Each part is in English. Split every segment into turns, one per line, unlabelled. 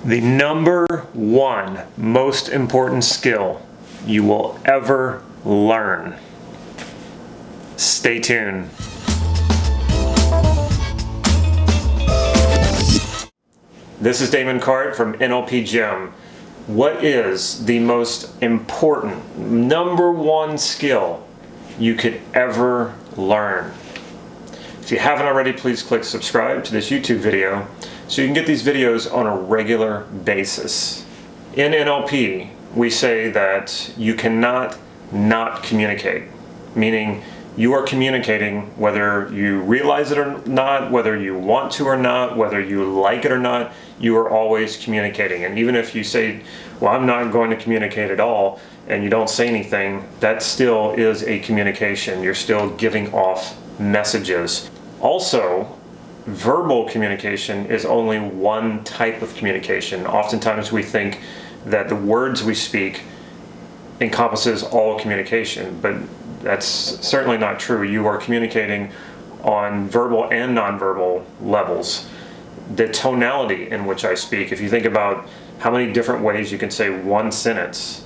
The number one most important skill you will ever learn. Stay tuned. This is Damon Cart from NLP Gym. What is the most important, number one skill you could ever learn? If you haven't already, please click subscribe to this YouTube video so you can get these videos on a regular basis. In NLP, we say that you cannot not communicate, meaning you are communicating whether you realize it or not, whether you want to or not, whether you like it or not, you are always communicating. And even if you say, well, I'm not going to communicate at all, and you don't say anything, that still is a communication. You're still giving off messages. Also, verbal communication is only one type of communication. Oftentimes we think that the words we speak encompasses all communication, but that's certainly not true. You are communicating on verbal and nonverbal levels. The tonality in which I speak, if you think about how many different ways you can say one sentence,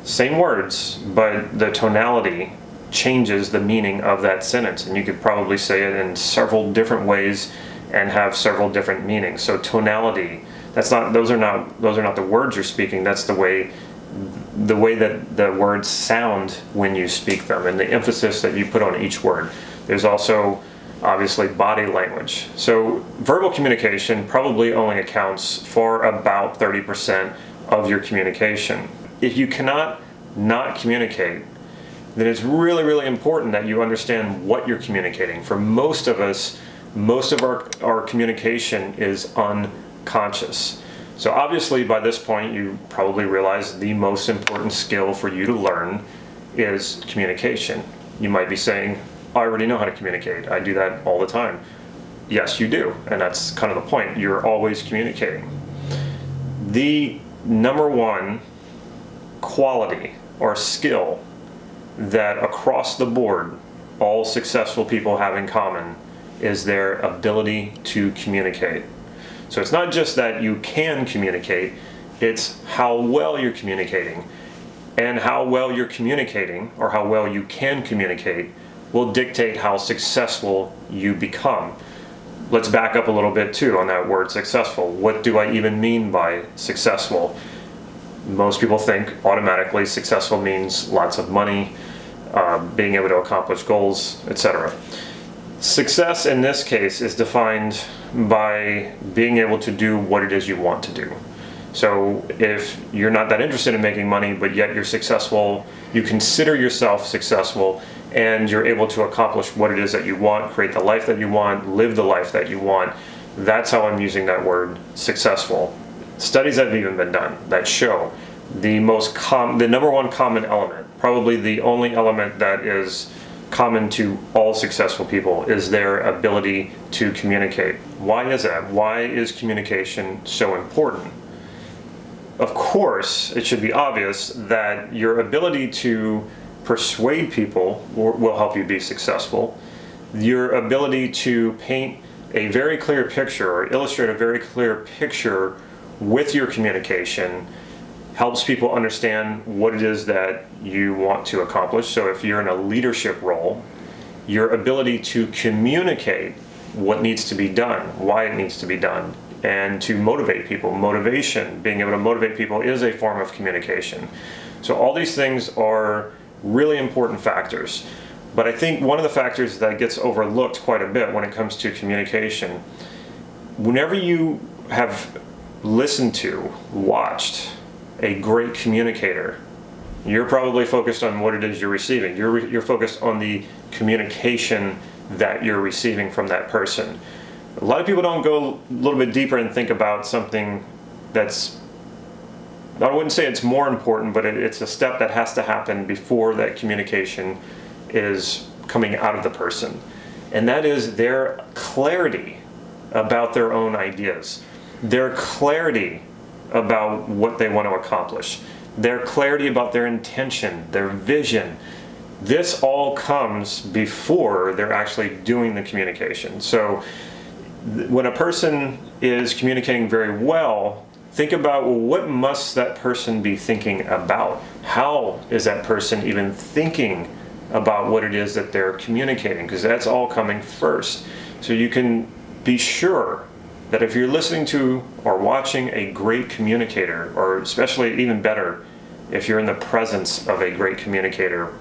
same words, but the tonality changes the meaning of that sentence, and you could probably say it in several different ways and have several different meanings. So tonality, those are not the words you're speaking, that's the way that the words sound when you speak them, and the emphasis that you put on each word. There's also obviously body language. So verbal communication probably only accounts for about 30% of your communication. If you cannot not communicate, then it's really, really important that you understand what you're communicating. For most of us, most of our communication is unconscious. So obviously by this point you probably realize the most important skill for you to learn is communication. You might be saying, I already know how to communicate. I do that all the time. Yes, you do, and that's kind of the point. You're always communicating. The number one quality or skill that across the board all successful people have in common is their ability to communicate. So it's not just that you can communicate, it's how well you're communicating. And how well you're communicating, or how well you can communicate, will dictate how successful you become. Let's back up a little bit too on that word successful. What do I even mean by successful? Most people think automatically successful means lots of money, being able to accomplish goals, etc. Success in this case is defined by being able to do what it is you want to do. So if you're not that interested in making money, but yet you're successful, you consider yourself successful, and you're able to accomplish what it is that you want, create the life that you want, live the life that you want, that's how I'm using that word successful. Studies have even been done that show the number one common element, probably the only element that is common to all successful people, is their ability to communicate. Why is that? Why is communication so important? Of course, it should be obvious that your ability to persuade people will help you be successful. Your ability to paint a very clear picture or illustrate a very clear picture with your communication helps people understand what it is that you want to accomplish. So if you're in a leadership role, your ability to communicate what needs to be done, why it needs to be done, and to motivate people. Motivation, being able to motivate people, is a form of communication. So all these things are really important factors. But I think one of the factors that gets overlooked quite a bit when it comes to communication, whenever you have listened to, watched a great communicator, you're probably focused on what it is you're receiving. You're focused on the communication that you're receiving from that person. A lot of people don't go a little bit deeper and think about something that's, I wouldn't say it's more important, but it's a step that has to happen before that communication is coming out of the person. And that is their clarity about their own ideas, their clarity about what they want to accomplish, their clarity about their intention, their vision. This all comes before they're actually doing the communication. So when a person is communicating very well think about, well, what must that person be thinking about? How is that person even thinking about what it is that they're communicating? Because that's all coming first. So you can be sure that if you're listening to or watching a great communicator, or especially even better, if you're in the presence of a great communicator,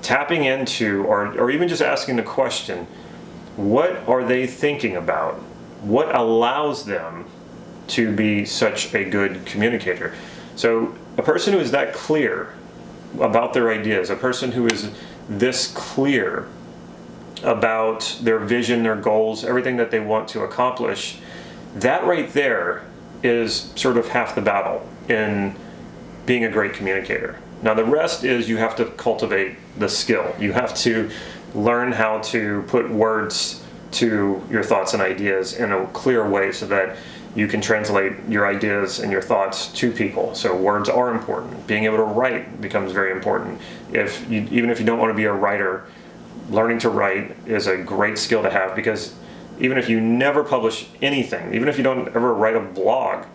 tapping into, or even just asking the question, what are they thinking about? What allows them to be such a good communicator? So a person who is that clear about their ideas, a person who is this clear about their vision, their goals, everything that they want to accomplish, that right there is sort of half the battle in being a great communicator. Now the rest is you have to cultivate the skill. You have to learn how to put words to your thoughts and ideas in a clear way so that you can translate your ideas and your thoughts to people. So words are important. Being able to write becomes very important. Even if you don't want to be a writer, learning to write is a great skill to have, because even if you never publish anything, even if you don't ever write a blog,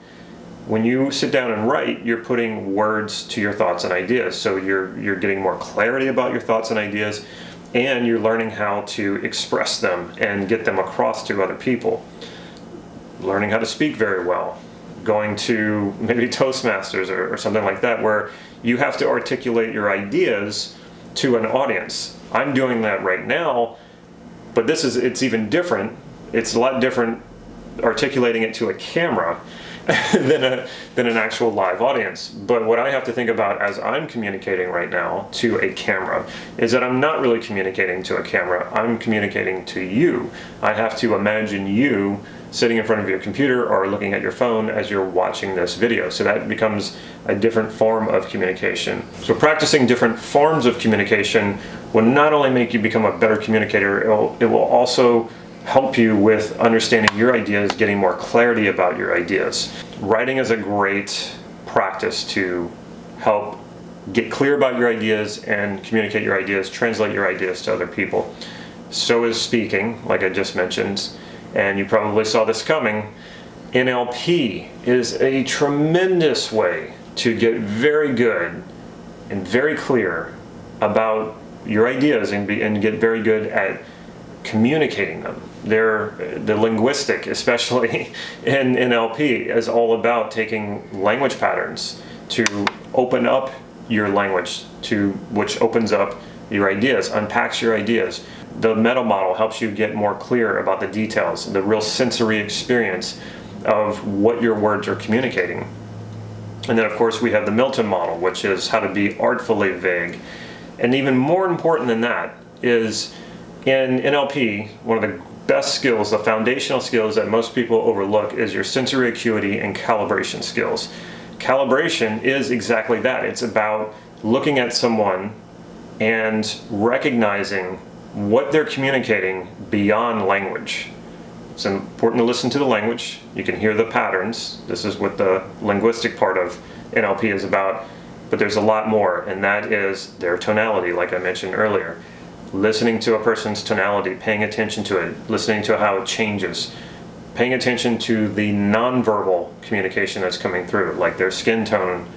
when you sit down and write, you're putting words to your thoughts and ideas. So you're getting more clarity about your thoughts and ideas, and you're learning how to express them and get them across to other people. Learning how to speak very well, going to maybe Toastmasters or something like that, where you have to articulate your ideas to an audience. I'm doing that right now, but it's even different. It's a lot different articulating it to a camera than an actual live audience. But what I have to think about as I'm communicating right now to a camera is that I'm not really communicating to a camera, I'm communicating to you. I have to imagine you sitting in front of your computer or looking at your phone as you're watching this video. So that becomes a different form of communication. So practicing different forms of communication will not only make you become a better communicator, it will also help you with understanding your ideas, getting more clarity about your ideas. Writing is a great practice to help get clear about your ideas and communicate your ideas, translate your ideas to other people. So is speaking, like I just mentioned, and you probably saw this coming. NLP is a tremendous way to get very good and very clear about your ideas and get very good at communicating them. The linguistic, especially in NLP, is all about taking language patterns to open up your language, which opens up your ideas, unpacks your ideas. The meta model helps you get more clear about the details, the real sensory experience of what your words are communicating. And then of course we have the Milton model, which is how to be artfully vague. And even more important than that is, in NLP, one of the best skills, the foundational skills that most people overlook, is your sensory acuity and calibration skills. Calibration is exactly that. It's about looking at someone and recognizing what they're communicating beyond language. It's important to listen to the language. You can hear the patterns. This is what the linguistic part of NLP is about. But there's a lot more, and that is their tonality, like I mentioned earlier. Listening to a person's tonality, paying attention to it, listening to how it changes, paying attention to the nonverbal communication that's coming through, like their skin tone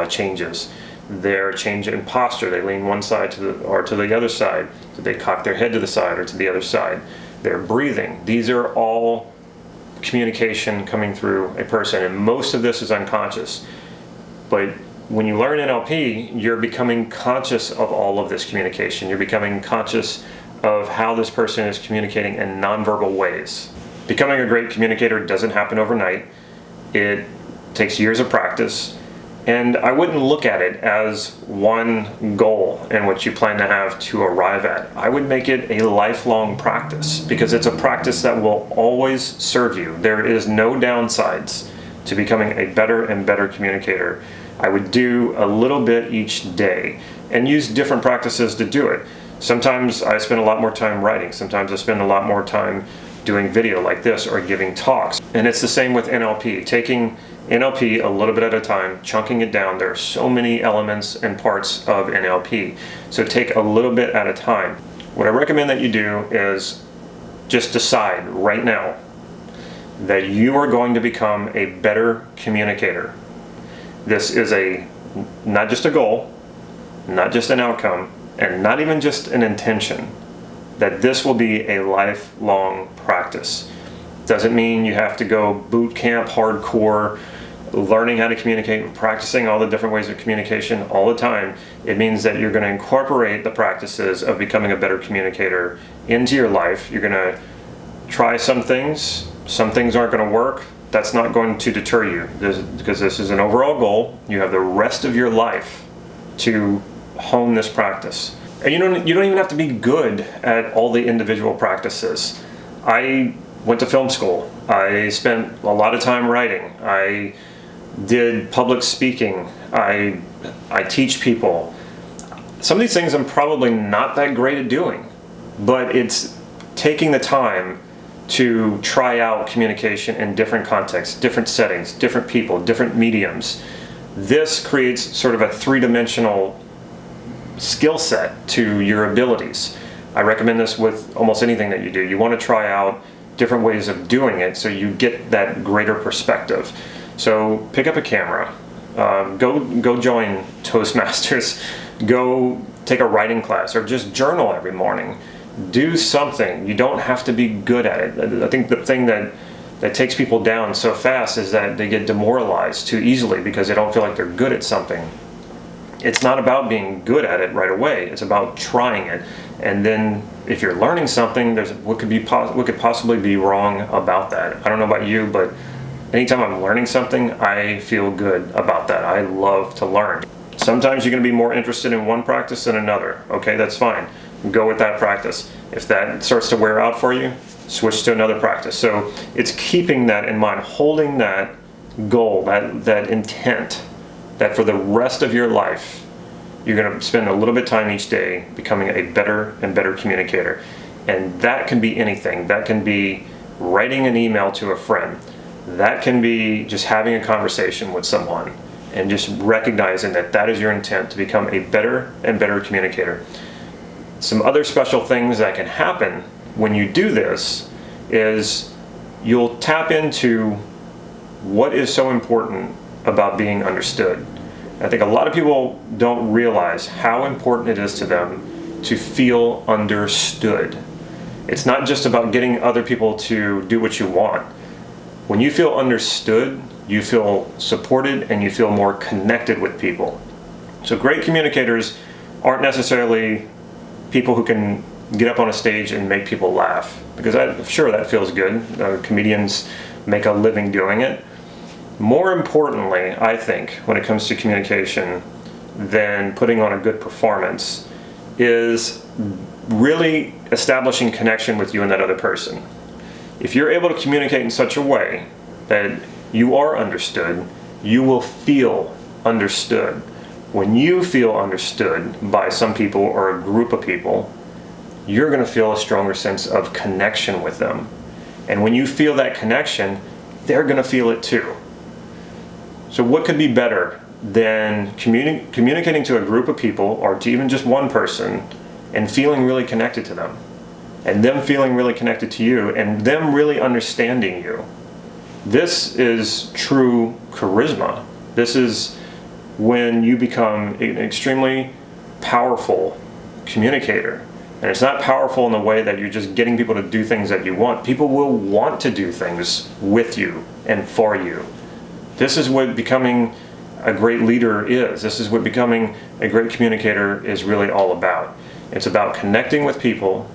changes, their change in posture, they lean one side to the other side, do they cock their head to the side or to the other side, their breathing. These are all communication coming through a person, and most of this is unconscious. But when you learn NLP, you're becoming conscious of all of this communication. You're becoming conscious of how this person is communicating in nonverbal ways. Becoming a great communicator doesn't happen overnight. It takes years of practice, and I wouldn't look at it as one goal in which you plan to have to arrive at. I would make it a lifelong practice, because it's a practice that will always serve you. There is no downsides to becoming a better and better communicator. I would do a little bit each day and use different practices to do it. Sometimes I spend a lot more time writing. Sometimes I spend a lot more time doing video like this or giving talks. And it's the same with NLP. Taking NLP a little bit at a time, chunking it down. There are so many elements and parts of NLP. So take a little bit at a time. What I recommend that you do is just decide right now that you are going to become a better communicator. This is not just a goal, not just an outcome, and not even just an intention, that this will be a lifelong practice. Doesn't mean you have to go boot camp, hardcore, learning how to communicate and practicing all the different ways of communication all the time. It means that you're going to incorporate the practices of becoming a better communicator into your life. You're going to try some things aren't going to work. That's not going to deter you, because this is an overall goal. You have the rest of your life to hone this practice. And you don't even have to be good at all the individual practices. I went to film school. I spent a lot of time writing. I did public speaking. I teach people. Some of these things I'm probably not that great at doing, but it's taking the time to try out communication in different contexts, different settings, different people, different mediums. This creates sort of a three-dimensional skill set to your abilities. I recommend this with almost anything that you do. You want to try out different ways of doing it so you get that greater perspective. So pick up a camera, go join Toastmasters, go take a writing class, or just journal every morning. Do something. You don't have to be good at it. I think the thing that takes people down so fast is that they get demoralized too easily because they don't feel like they're good at something. It's not about being good at it right away. It's about trying it. And then if you're learning something, there's what could possibly be wrong about that. I don't know about you, but anytime I'm learning something, I feel good about that. I love to learn. Sometimes you're going to be more interested in one practice than another. Okay, that's fine. Go with that practice. If that starts to wear out for you, switch to another practice. So it's keeping that in mind, holding that goal, that intent, that for the rest of your life, you're going to spend a little bit of time each day becoming a better and better communicator. And that can be anything. That can be writing an email to a friend. That can be just having a conversation with someone and just recognizing that that is your intent to become a better and better communicator. Some other special things that can happen when you do this is you'll tap into what is so important about being understood. I think a lot of people don't realize how important it is to them to feel understood. It's not just about getting other people to do what you want. When you feel understood, you feel supported and you feel more connected with people. So great communicators aren't necessarily people who can get up on a stage and make people laugh, because I'm sure that feels good. Comedians make a living doing it. More importantly, I think, when it comes to communication than putting on a good performance, is really establishing connection with you and that other person. If you're able to communicate in such a way that you are understood, you will feel understood. When you feel understood by some people or a group of people, you're going to feel a stronger sense of connection with them. And when you feel that connection, they're going to feel it too. So what could be better than communicating to a group of people, or to even just one person, and feeling really connected to them, and them feeling really connected to you, and them really understanding you? This is true charisma. This is when you become an extremely powerful communicator. And it's not powerful in the way that you're just getting people to do things that you want. People will want to do things with you and for you. This is what becoming a great leader is. This is what becoming a great communicator is really all about. It's about connecting with people,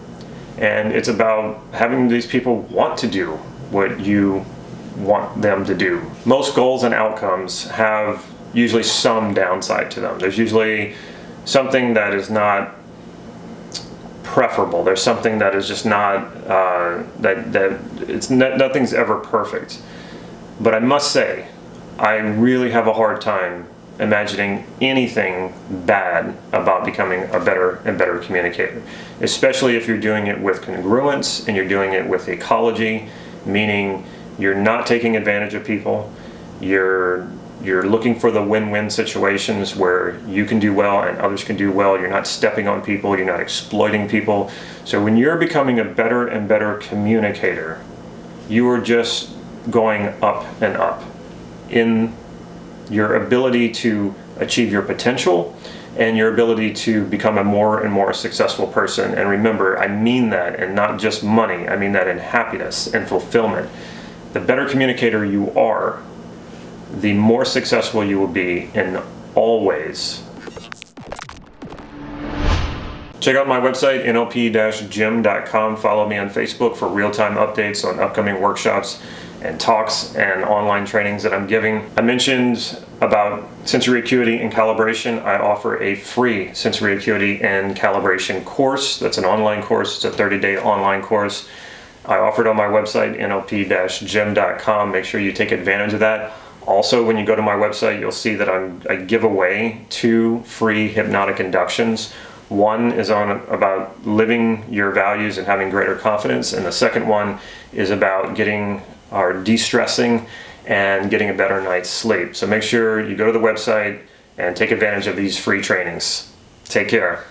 and it's about having these people want to do what you want them to do. Most goals and outcomes have usually some downside to them. There's usually something that is not preferable. There's something that is just not nothing's ever perfect. But I must say, I really have a hard time imagining anything bad about becoming a better and better communicator, especially if you're doing it with congruence and you're doing it with ecology, meaning you're not taking advantage of people. You're looking for the win-win situations where you can do well and others can do well. You're not stepping on people. You're not exploiting people. So when you're becoming a better and better communicator, you are just going up and up in your ability to achieve your potential and your ability to become a more and more successful person. And remember, I mean that, and not just money. I mean that in happiness and fulfillment. The better communicator you are, the more successful you will be in all ways. Check out my website, nlp-gym.com. Follow me on Facebook for real-time updates on upcoming workshops and talks and online trainings that I'm giving. I mentioned about sensory acuity and calibration. I offer a free sensory acuity and calibration course. That's an online course. It's a 30-day online course. I offer it on my website, nlp-gym.com. Make sure you take advantage of that. Also, when you go to my website, you'll see that I give away 2 free hypnotic inductions. One is about living your values and having greater confidence, and the second one is about de-stressing and getting a better night's sleep. So make sure you go to the website and take advantage of these free trainings. Take care.